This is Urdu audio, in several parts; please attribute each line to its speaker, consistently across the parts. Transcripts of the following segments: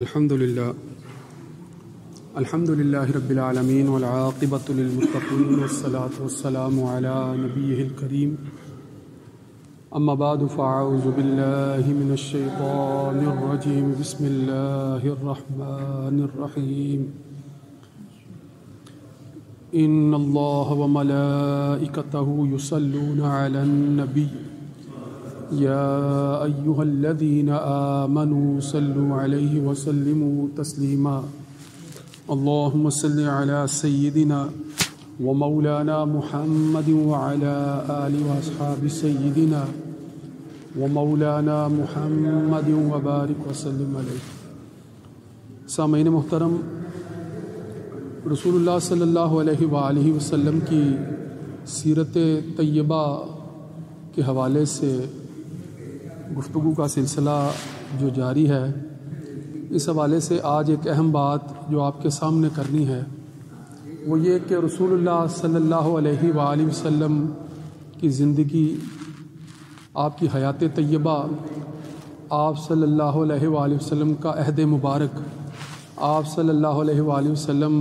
Speaker 1: الحمد لله رب العالمين والعاقبة للمتقين والصلاة والسلام على نبيه الكريم أما بعد فأعوذ بالله من الشيطان الرجيم بسم الله الرحمن الرحيم إن الله وملائكته يصلون على النبي يا أيها الذين آمنوا صلوا عليه وسلموا تسليما اللهم صل على سيدنا ومولانا محمد وعلى آل وأصحاب سيدنا ومولانا محمد وبارك وسلم عليه۔ سامعین محترم، رسول اللہ صلی اللہ علیہ وآلہ وسلم کی سیرت طیبہ کے حوالے سے گفتگو کا سلسلہ جو جاری ہے، اس حوالے سے آج ایک اہم بات جو آپ کے سامنے کرنی ہے وہ یہ کہ رسول اللہ صلی اللہ علیہ وآلہ وسلم کی زندگی، آپ کی حیات طیبہ، آپ صلی اللہ علیہ وآلہ وسلم کا عہد مبارک، آپ صلی اللہ علیہ وآلہ وسلم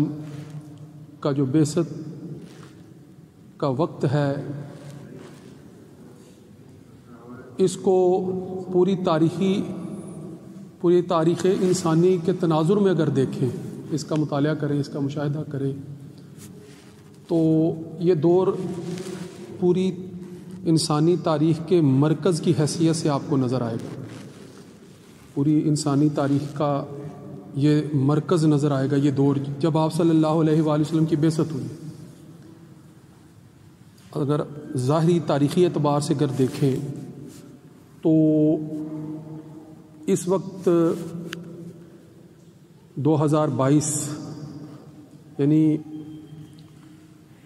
Speaker 1: کا جو بعثت کا وقت ہے، اس کو پوری تاریخ انسانی کے تناظر میں اگر دیکھیں، اس کا مطالعہ کریں، اس کا مشاہدہ کریں، تو یہ دور پوری انسانی تاریخ کے مرکز کی حیثیت سے آپ کو نظر آئے گا۔ پوری انسانی تاریخ کا یہ مرکز نظر آئے گا، یہ دور جب آپ صلی اللہ علیہ وآلہ وسلم کی بعثت ہوئی۔ اگر ظاہری تاریخی اعتبار سے اگر دیکھیں تو اس وقت 2022 یعنی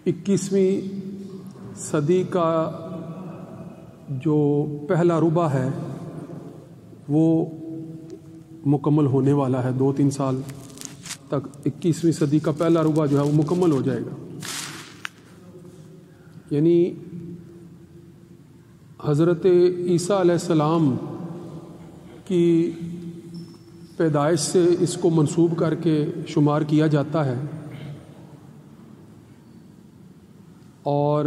Speaker 1: 21ویں صدی کا جو پہلا ربع ہے وہ مکمل ہونے والا ہے۔ 2-3 سال تک 21ویں صدی کا پہلا ربع جو ہے وہ مکمل ہو جائے گا۔ یعنی حضرت عیسیٰ علیہ السلام کی پیدائش سے اس کو منسوب کر کے شمار کیا جاتا ہے، اور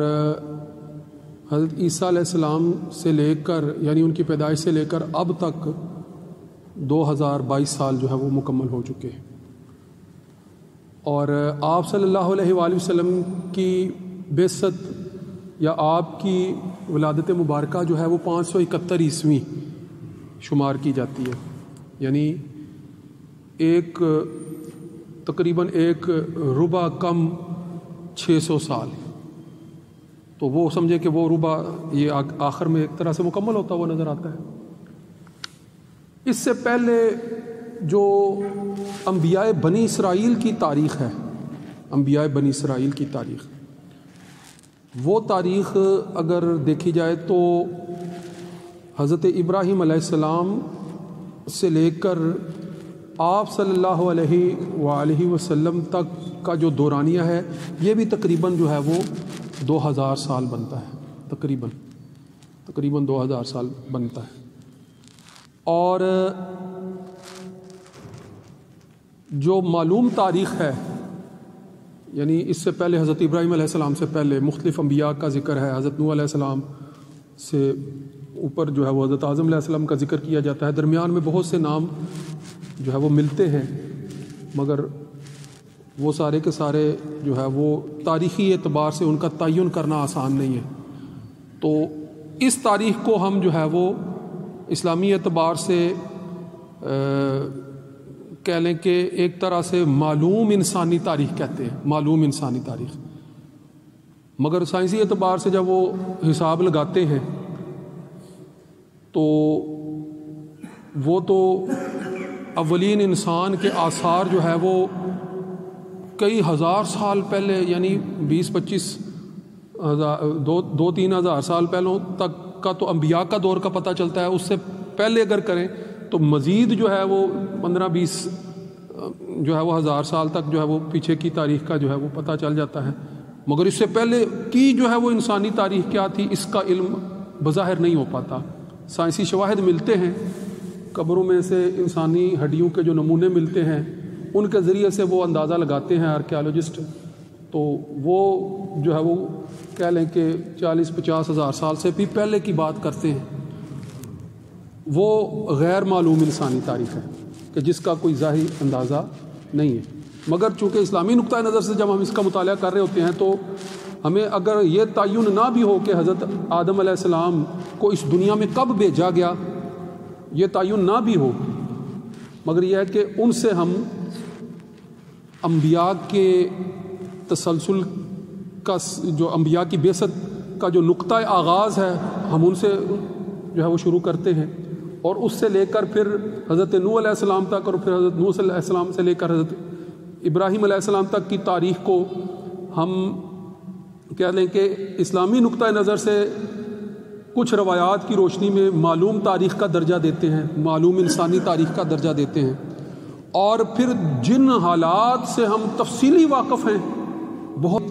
Speaker 1: حضرت عیسیٰ علیہ السلام سے لے کر یعنی ان کی پیدائش سے لے کر اب تک 2022 سال جو ہے وہ مکمل ہو چکے ہیں، اور آپ صلی اللہ علیہ وآلہ وسلم کی بعثت یا آپ کی ولادت مبارکہ جو ہے وہ 571 عیسوی شمار کی جاتی ہے، یعنی تقریباً ایک ربع کم 600 سال۔ تو وہ سمجھے کہ وہ ربع یہ آخر میں ایک طرح سے مکمل ہوتا ہوا نظر آتا ہے۔ اس سے پہلے جو انبیاء بنی اسرائیل کی تاریخ ہے، انبیاء بنی اسرائیل کی تاریخ، وہ تاریخ اگر دیکھی جائے تو حضرت ابراہیم علیہ السلام سے لے کر آپ صلی اللہ علیہ وآلہ وسلم تک کا جو دورانیہ ہے، یہ بھی تقریباً جو ہے وہ 2000 سال بنتا ہے، تقریباً 2000 سال بنتا ہے۔ اور جو معلوم تاریخ ہے، یعنی اس سے پہلے حضرت ابراہیم علیہ السلام سے پہلے مختلف انبیاء کا ذکر ہے۔ حضرت نوح علیہ السلام سے اوپر جو ہے وہ حضرت اعظم علیہ السلام کا ذکر کیا جاتا ہے۔ درمیان میں بہت سے نام جو ہے وہ ملتے ہیں، مگر وہ سارے کے سارے جو ہے وہ تاریخی اعتبار سے ان کا تعین کرنا آسان نہیں ہے۔ تو اس تاریخ کو ہم جو ہے وہ اسلامی اعتبار سے کہہ لیں کہ ایک طرح سے معلوم انسانی تاریخ کہتے ہیں، معلوم انسانی تاریخ۔ مگر سائنسی اعتبار سے جب وہ حساب لگاتے ہیں تو وہ تو اولین انسان کے آثار جو ہے وہ کئی ہزار سال پہلے، یعنی 20-25 ہزار 2-3 ہزار سال پہلوں تک کا تو انبیاء کا دور کا پتہ چلتا ہے۔ اس سے پہلے اگر کریں تو مزید جو ہے وہ 15-20 جو ہے وہ ہزار سال تک جو ہے وہ پیچھے کی تاریخ کا جو ہے وہ پتہ چل جاتا ہے، مگر اس سے پہلے کی جو ہے وہ انسانی تاریخ کیا تھی اس کا علم بظاہر نہیں ہو پاتا۔ سائنسی شواہد ملتے ہیں قبروں میں سے انسانی ہڈیوں کے جو نمونے ملتے ہیں ان کے ذریعے سے وہ اندازہ لگاتے ہیں آرکیالوجسٹ، تو وہ جو ہے وہ کہہ لیں کہ 40-50 ہزار سال سے بھی پہلے کی بات کرتے ہیں. وہ غیر معلوم انسانی تاریخ ہے کہ جس کا کوئی ظاہری اندازہ نہیں ہے. مگر چونکہ اسلامی نقطۂ نظر سے جب ہم اس کا مطالعہ کر رہے ہوتے ہیں تو ہمیں اگر یہ تعین نہ بھی ہو کہ حضرت آدم علیہ السلام کو اس دنیا میں کب بھیجا گیا، یہ تعین نہ بھی ہو، مگر یہ ہے کہ ان سے ہم انبیاء کے تسلسل کا، جو انبیاء کی بعثت کا جو نقطۂ آغاز ہے، ہم ان سے جو ہے وہ شروع کرتے ہیں، اور اس سے لے کر پھر حضرت نوح علیہ السلام تک، اور پھر حضرت نوح علیہ السلام سے لے کر حضرت ابراہیم علیہ السلام تک کی تاریخ کو ہم کہہ لیں کہ اسلامی نقطۂ نظر سے کچھ روایات کی روشنی میں معلوم تاریخ کا درجہ دیتے ہیں، معلوم انسانی تاریخ کا درجہ دیتے ہیں. اور پھر جن حالات سے ہم تفصیلی واقف ہیں، بہت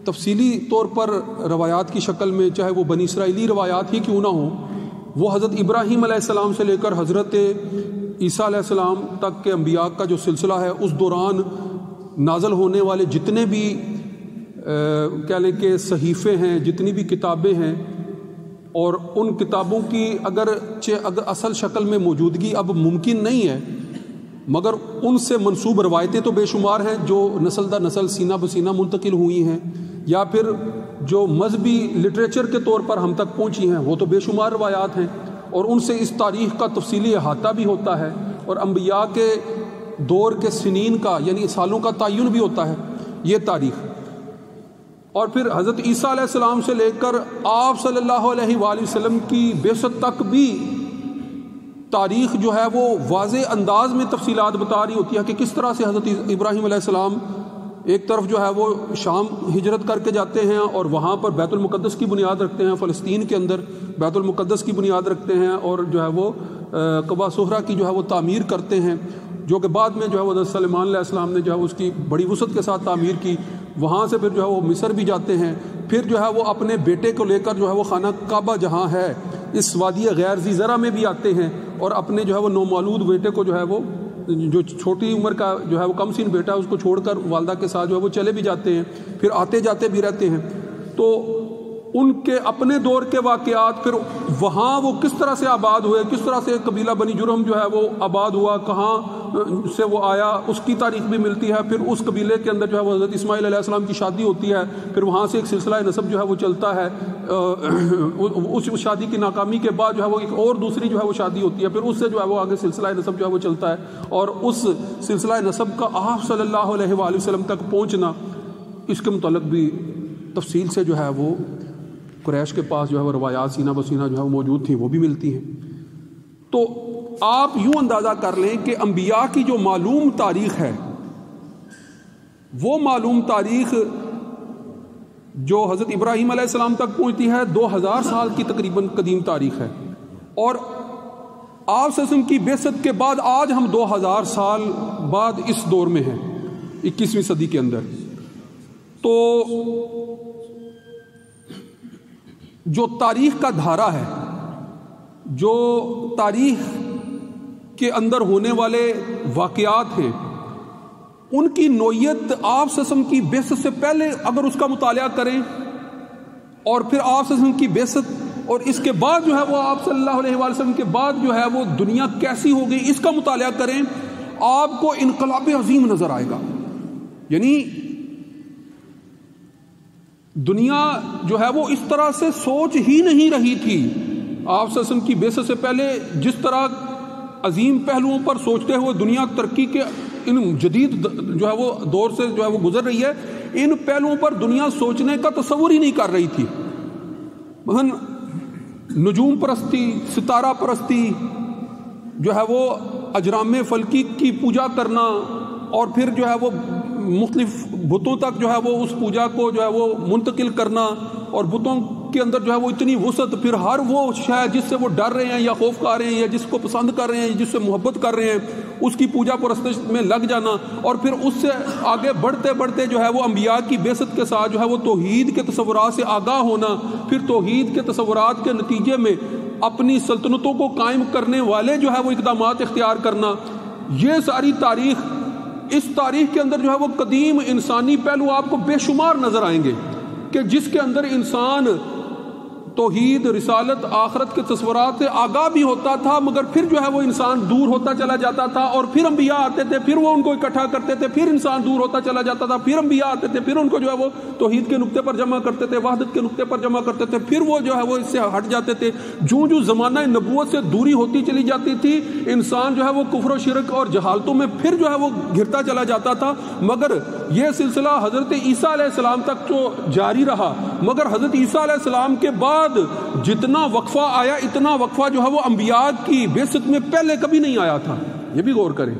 Speaker 1: تفصیلی طور پر روایات کی شکل میں، چاہے وہ بنی اسرائیلی روایات ہی کیوں نہ ہوں، وہ حضرت ابراہیم علیہ السلام سے لے کر حضرت عیسیٰ علیہ السلام تک کے انبیاء کا جو سلسلہ ہے، اس دوران نازل ہونے والے جتنے بھی کہہ لیں کہ صحیفے ہیں، جتنی بھی کتابیں ہیں، اور ان کتابوں کی اگر اصل شکل میں موجودگی اب ممکن نہیں ہے، مگر ان سے منسوب روایتیں تو بے شمار ہیں جو نسل در نسل سینہ بسینہ منتقل ہوئی ہیں، یا پھر جو مذہبی لٹریچر کے طور پر ہم تک پہنچی ہیں، وہ تو بے شمار روایات ہیں، اور ان سے اس تاریخ کا تفصیلی احاطہ بھی ہوتا ہے، اور انبیاء کے دور کے سنین کا یعنی سالوں کا تعین بھی ہوتا ہے یہ تاریخ. اور پھر حضرت عیسیٰ علیہ السلام سے لے کر آپ صلی اللہ علیہ وآلہ وسلم کی بعثت تک بھی تاریخ جو ہے وہ واضح انداز میں تفصیلات بتا رہی ہوتی ہے کہ کس طرح سے حضرت ابراہیم علیہ السلام ایک طرف جو ہے وہ شام ہجرت کر کے جاتے ہیں اور وہاں پر بیت المقدس کی بنیاد رکھتے ہیں، فلسطین کے اندر بیت المقدس کی بنیاد رکھتے ہیں، اور جو ہے وہ قبہ صخرہ کی جو ہے وہ تعمیر کرتے ہیں، جو کہ بعد میں جو ہے وہ حضرت سلیمان علیہ السلام نے جو ہے اس کی بڑی وسعت کے ساتھ تعمیر کی. وہاں سے پھر جو ہے وہ مصر بھی جاتے ہیں، پھر جو ہے وہ اپنے بیٹے کو لے کر جو ہے وہ خانہ کعبہ جہاں ہے اس وادی غیر ذی زرع میں بھی آتے ہیں، اور اپنے جو ہے وہ نومولود بیٹے کو جو ہے وہ جو چھوٹی عمر کا جو ہے وہ کم سن بیٹا ہے اس کو چھوڑ کر والدہ کے ساتھ جو ہے وہ چلے بھی جاتے ہیں، پھر آتے جاتے بھی رہتے ہیں. تو ان کے اپنے دور کے واقعات، پھر وہاں وہ کس طرح سے آباد ہوئے، کس طرح سے قبیلہ بنی جرہم جو ہے وہ آباد ہوا، کہاں سے وہ آیا، اس کی تاریخ بھی ملتی ہے. پھر اس قبیلے کے اندر جو ہے وہ حضرت اسماعیل علیہ السلام کی شادی ہوتی ہے، پھر وہاں سے ایک سلسلہ نسب جو ہے وہ چلتا ہے، اس شادی کی ناکامی کے بعد جو ہے وہ ایک اور دوسری جو ہے وہ شادی ہوتی ہے، پھر اس سے جو ہے وہ آگے سلسلہ نسب جو ہے وہ چلتا ہے، اور اس سلسلہ نسب کا آپ صلی اللہ علیہ وآلہ وسلم تک پہنچنا، اس کے متعلق بھی تفصیل سے جو ہے وہ قریش کے پاس جو ہے وہ روایات سینہ بسینہ جو ہے وہ موجود تھیں، وہ بھی ملتی ہیں. تو آپ یوں اندازہ کر لیں کہ انبیاء کی جو معلوم تاریخ ہے، وہ معلوم تاریخ جو حضرت ابراہیم علیہ السلام تک پہنچتی ہے 2000 سال کی تقریباً قدیم تاریخ ہے، اور آپ صلی اللہ علیہ وسلم کی بعثت کے بعد آج ہم 2000 سال بعد اس دور میں ہیں 21ویں صدی کے اندر. تو جو تاریخ کا دھارا ہے، جو تاریخ کے اندر ہونے والے واقعات ہیں، ان کی نوعیت آپ صلی اللہ علیہ وسلم کی بعثت سے پہلے اگر اس کا مطالعہ کریں، اور پھر آپ صلی اللہ علیہ وسلم کی بعثت اور اس کے بعد جو ہے وہ آپ صلی اللہ علیہ وآلہ وسلم کے بعد جو ہے وہ دنیا کیسی ہو گئی، اس کا مطالعہ کریں، آپ کو انقلاب عظیم نظر آئے گا. یعنی دنیا جو ہے وہ اس طرح سے سوچ ہی نہیں رہی تھی آپ صلی اللہ علیہ وسلم کی بعثت سے پہلے. جس طرح عظیم پہلوؤں پر سوچتے ہوئے دنیا ترقی کے ان جدید جو ہے وہ دور سے جو ہے وہ گزر رہی ہے، ان پہلوؤں پر دنیا سوچنے کا تصور ہی نہیں کر رہی تھی. مثلا نجوم پرستی، ستارہ پرستی، جو ہے وہ اجرام فلکی کی پوجا کرنا، اور پھر جو ہے وہ مختلف بتوں تک جو ہے وہ اس پوجا کو جو ہے وہ منتقل کرنا، اور بتوں کے اندر جو ہے وہ اتنی وسعت، پھر ہر وہ شے جس سے وہ ڈر رہے ہیں یا خوف کر رہے ہیں یا جس کو پسند کر رہے ہیں، جس سے محبت کر رہے ہیں، اس کی پوجا پرستش میں لگ جانا، اور پھر اس سے آگے بڑھتے بڑھتے جو ہے وہ انبیاء کی بعثت کے ساتھ جو ہے وہ توحید کے تصورات سے آگاہ ہونا، پھر توحید کے تصورات کے نتیجے میں اپنی سلطنتوں کو قائم کرنے والے جو ہے وہ اقدامات اختیار کرنا، یہ ساری تاریخ، اس تاریخ کے اندر جو ہے وہ قدیم انسانی پہلو آپ کو بے شمار نظر آئیں گے کہ جس کے اندر انسان توحید، رسالت، آخرت کے تصورات سے آگاہ بھی ہوتا تھا، مگر پھر جو ہے وہ انسان دور ہوتا چلا جاتا تھا، اور پھر انبیاء آتے تھے، پھر وہ ان کو اکٹھا کرتے تھے، پھر انسان دور ہوتا چلا جاتا تھا، پھر انبیاء آتے تھے، پھر ان کو جو ہے وہ توحید کے نقطے پر جمع کرتے تھے، وحدت کے نقطے پر جمع کرتے تھے، پھر وہ جو ہے وہ اس سے ہٹ جاتے تھے۔ جو زمانہ نبوت سے دوری ہوتی چلی جاتی تھی، انسان جو ہے وہ کفر و شرک اور جہالتوں میں پھر جو ہے وہ گھرتا چلا جاتا تھا۔ مگر یہ سلسلہ حضرت عیسیٰ علیہ السلام تک تو جاری رہا، مگر حضرت عیسیٰ علیہ السلام کے بعد جتنا وقفہ آیا، اتنا وقفہ جو ہے وہ انبیاء کی بعثت میں پہلے کبھی نہیں آیا تھا۔ یہ بھی غور کریں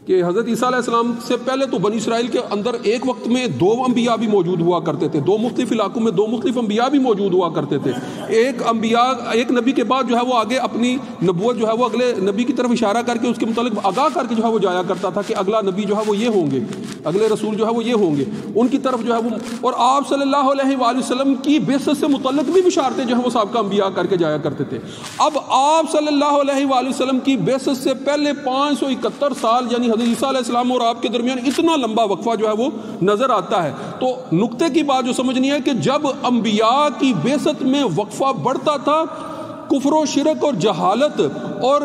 Speaker 1: کہ حضرت عیسیٰ علیہ السلام سے پہلے تو بنی اسرائیل کے اندر ایک وقت میں 2 انبیاء بھی موجود ہوا کرتے تھے، 2 مختلف علاقوں میں 2 مختلف انبیاء بھی موجود ہوا کرتے تھے۔ ایک نبی کے بعد جو ہے وہ آگے اپنی نبوت جو ہے وہ اگلے نبی کی طرف اشارہ کر کے اس کے متعلق آگاہ کر کے جو ہے وہ جایا کرتا تھا کہ اگلا نبی جو ہے وہ یہ ہوں گے، اگلے رسول جو ہے وہ یہ ہوں گے، ان کی طرف جو ہے وہ، اور آپ صلی اللہ علیہ وآلہ وسلم کی بعثت سے متعلق بھی بشارتیں جو ہے وہ سابقہ انبیاء کر کے جایا کرتے تھے۔ اب آپ صلی اللہ علیہ وآلہ وسلم کی بعثت سے پہلے 571 سال یعنی حضرت عیسیٰ علیہ السلام اور آپ کے درمیان اتنا لمبا وقفہ جو ہے وہ نظر آتا ہے۔ تو نقطے کی بات جو سمجھنی ہے کہ جب انبیاء کی بعثت میں وقفہ بڑھتا تھا، کفر و شرک اور جہالت، اور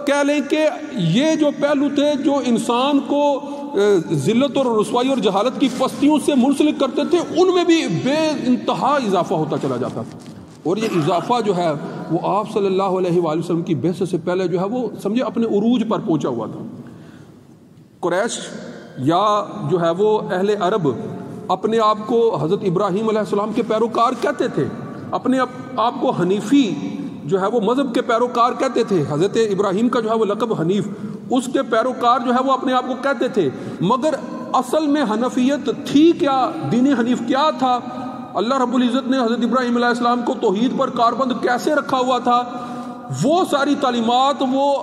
Speaker 1: کہہ لیں کہ یہ جو پہلو تھے جو انسان کو ذلت اور رسوائی اور جہالت کی پستیوں سے منسلک کرتے تھے، ان میں بھی بے انتہا اضافہ ہوتا چلا جاتا تھا، اور یہ اضافہ جو ہے وہ آپ صلی اللہ علیہ وآلہ وسلم کی بعثت سے پہلے جو ہے وہ سمجھے اپنے عروج پر پہنچا ہوا تھا۔ قریش یا جو ہے وہ اہل عرب اپنے آپ کو حضرت ابراہیم علیہ السلام کے پیروکار کہتے تھے، اپنے آپ کو حنیفی جو ہے وہ مذہب کے پیروکار کہتے تھے۔ حضرت ابراہیم کا جو ہے وہ لقب حنیف، اس کے پیروکار جو ہے وہ اپنے آپ کو کہتے تھے، مگر اصل میں حنفیت تھی کیا؟ دین حنیف کیا تھا؟ اللہ رب العزت نے حضرت ابراہیم علیہ السلام کو توحید پر کاربند کیسے رکھا ہوا تھا؟ وہ ساری تعلیمات وہ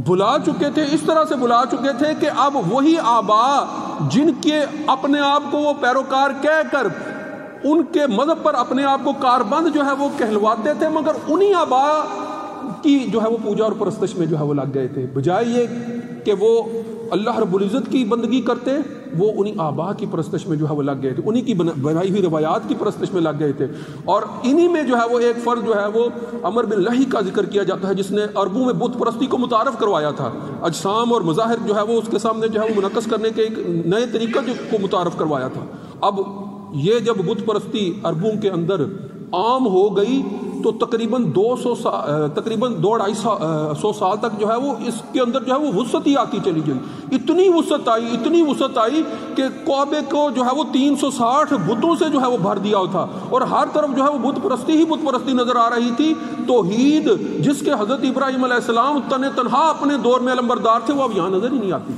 Speaker 1: بھلا چکے تھے، اس طرح سے بھلا چکے تھے کہ اب وہی آباء جن کے اپنے آپ کو وہ پیروکار کہہ کر ان کے مذہب پر اپنے آپ کو کاربند جو ہے وہ کہلواتے تھے، مگر انہی آباء کی جو ہے وہ پوجا اور پرستش میں جو ہے وہ لگ گئے تھے، بجائے یہ کہ وہ اللہ رب العزت کی بندگی کرتے، وہ انہی آباء کی پرستش میں جو ہے وہ لگ گئے تھے، انہی کی بنائی ہوئی روایات کی پرستش میں لگ گئے تھے۔ اور انہی میں جو ہے وہ ایک فرد جو ہے وہ عمر بن لہی کا ذکر کیا جاتا ہے، جس نے عربوں میں بت پرستی کو متعارف کروایا تھا، اجسام اور مظاہر جو ہے وہ اس کے سامنے جو ہے وہ منعکس کرنے کے ایک نئے طریقہ کو متعارف کروایا تھا۔ اب یہ جب بت پرستی عربوں کے اندر عام ہو گئی تو تقریباً 250 سال تک جو ہے وہ اس کے اندر جو ہے وہ وسعت ہی آتی چلی گئی، اتنی وسعت آئی کہ کعبے کو جو ہے وہ 360 بتوں سے جو ہے وہ بھر دیا تھا، اور ہر طرف جو ہے وہ بت پرستی نظر آ رہی تھی۔ توحید جس کے حضرت ابراہیم علیہ السلام تنہا اپنے دور میں علمبردار تھے، وہ اب یہاں نظر ہی نہیں آتی۔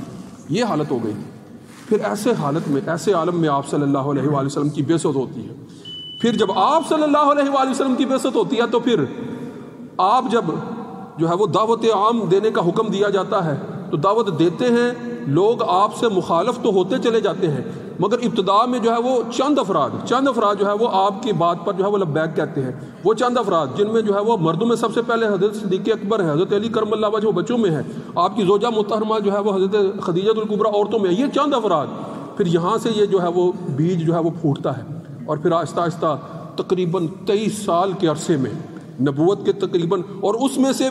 Speaker 1: یہ حالت ہو گئی۔ پھر ایسے حالت میں، ایسے عالم میں آپ صلی اللہ علیہ وآلہ وسلم کی بعثت ہوتی ہے۔ پھر جب آپ صلی اللہ علیہ وآلہ وسلم کی بعثت ہوتی ہے تو پھر آپ جب جو ہے وہ دعوت عام دینے کا حکم دیا جاتا ہے تو دعوت دیتے ہیں، لوگ آپ سے مخالف تو ہوتے چلے جاتے ہیں، مگر ابتدا میں جو ہے وہ چند افراد جو ہے وہ آپ کی بات پر جو ہے وہ لبیک کہتے ہیں۔ وہ چند افراد جن میں جو ہے وہ مردوں میں سب سے پہلے حضرت صدیق اکبر ہے، حضرت علی کرم اللہ وجہ، بچوں میں ہے آپ کی زوجہ محترمہ جو ہے وہ حضرت خدیجہ الکبریٰ، عورتوں میں ہے۔ یہ چند افراد، پھر یہاں سے یہ جو ہے وہ بیج جو ہے وہ پھوٹتا ہے، اور پھر آہستہ آہستہ تقریباً 23 سال کے عرصے میں نبوت کے تقریباً، اور اس میں سے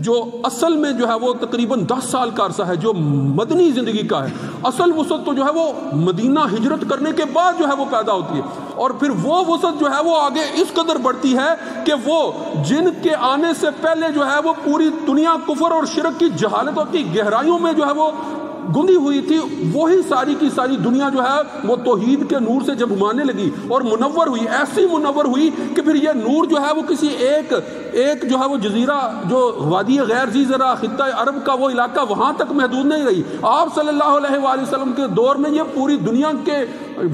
Speaker 1: جو اصل میں جو ہے وہ تقریباً 10 سال کا عرصہ ہے جو مدنی زندگی کا ہے، اصل وسعت تو جو ہے وہ مدینہ ہجرت کرنے کے بعد جو ہے وہ پیدا ہوتی ہے، اور پھر وہ وسعت جو ہے وہ آگے اس قدر بڑھتی ہے کہ وہ جن کے آنے سے پہلے جو ہے وہ پوری دنیا کفر اور شرک کی جہالتوں کی گہرائیوں میں جو ہے وہ گندی ہوئی تھی، وہی ساری کی ساری دنیا جو ہے وہ توحید کے نور سے جب گھمانے لگی اور منور ہوئی، ایسی منور ہوئی کہ پھر یہ نور جو ہے وہ کسی ایک جو ہے وہ جزیرہ جو وادی غیر ذی زرع خطہ عرب کا وہ علاقہ وہاں تک محدود نہیں رہی۔ آپ صلی اللہ علیہ وآلہ وسلم کے دور میں یہ پوری دنیا کے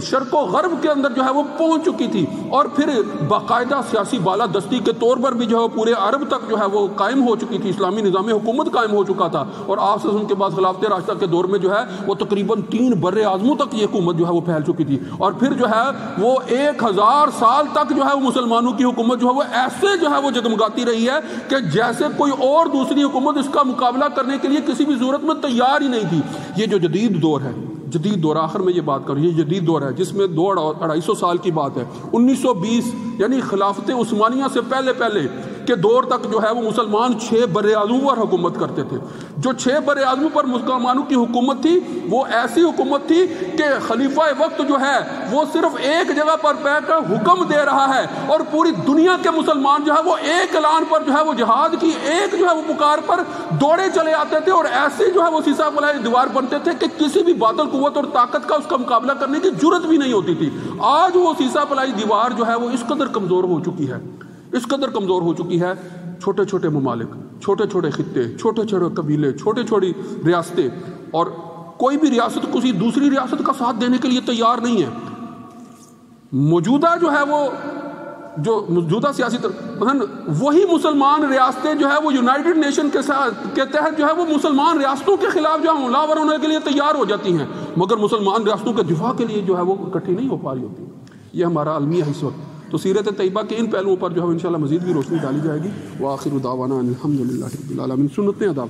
Speaker 1: شرق و غرب کے اندر جو ہے وہ پہنچ چکی تھی، اور پھر باقاعدہ سیاسی بالادستی کے طور پر بھی جو ہے پورے عرب تک جو ہے وہ قائم ہو چکی تھی، اسلامی نظام حکومت قائم ہو چکا تھا، اور آپ سے ان کے بعد خلافت راشدہ کے دور میں جو ہے وہ تقریباً 3 بر اعظموں تک یہ حکومت جو ہے وہ پھیل چکی تھی، اور پھر جو ہے وہ 1000 سال تک جو ہے وہ مسلمانوں کی حکومت جو ہے وہ ایسے جو ہے وہ جگمگاتی رہی ہے کہ جیسے کوئی اور دوسری حکومت اس کا مقابلہ کرنے کے لیے کسی بھی صورت میں تیار ہی نہیں تھی۔ یہ جو جدید دور ہے، جدید دور، آخر میں یہ بات کروں، یہ جدید دور ہے جس میں 200-250 سال کی بات ہے، 1920 یعنی خلافت عثمانیہ سے پہلے کے دور تک جو ہے وہ مسلمان 6 بر اعظموں پر حکومت کرتے تھے۔ جو 6 بر اعظموں پر مسلمانوں کی حکومت تھی وہ ایسی حکومت تھی کہ خلیفہ وقت جو ہے وہ صرف ایک جگہ پر بیٹھ کر حکم دے رہا ہے، اور پوری دنیا کے مسلمان جو ہے وہ ایک اعلان پر جو ہے وہ جہاد کی ایک جو ہے وہ پکار پر دوڑے چلے آتے تھے، اور ایسے جو ہے وہ سیسا فلائی دیوار بنتے تھے کہ کسی بھی باطل قوت اور طاقت کا اس کا مقابلہ کرنے کی جرت بھی نہیں ہوتی تھی۔ آج وہ سیسا فلائی دیوار جو ہے وہ اس قدر کمزور ہو چکی ہے، اس قدر کمزور ہو چکی ہے، چھوٹے چھوٹے ممالک، چھوٹے چھوٹے خطے، چھوٹے چھوٹے قبیلے، چھوٹی چھوٹی ریاستیں، اور کوئی بھی ریاست کسی دوسری ریاست کا ساتھ دینے کے لیے تیار نہیں ہے۔ موجودہ جو ہے وہ جو موجودہ سیاسی وہی مسلمان ریاستیں جو ہے وہ یونائٹڈ نیشن کے تحت جو ہے وہ مسلمان ریاستوں کے خلاف جو ہے حملہ آور ہونے کے لیے تیار ہو جاتی ہیں، مگر مسلمان ریاستوں کے دفاع کے لیے جو ہے وہ اکٹھی نہیں ہو پا رہی ہوتی۔ یہ ہمارا المیہ ہے اس وقت۔ تو سیرت طیبہ کے ان پہلوؤں پر جو ہے انشاءاللہ مزید بھی روشنی ڈالی جائے گی۔ وآخر دعوانا الحمدللہ رب العالمین۔ سنتیں ادا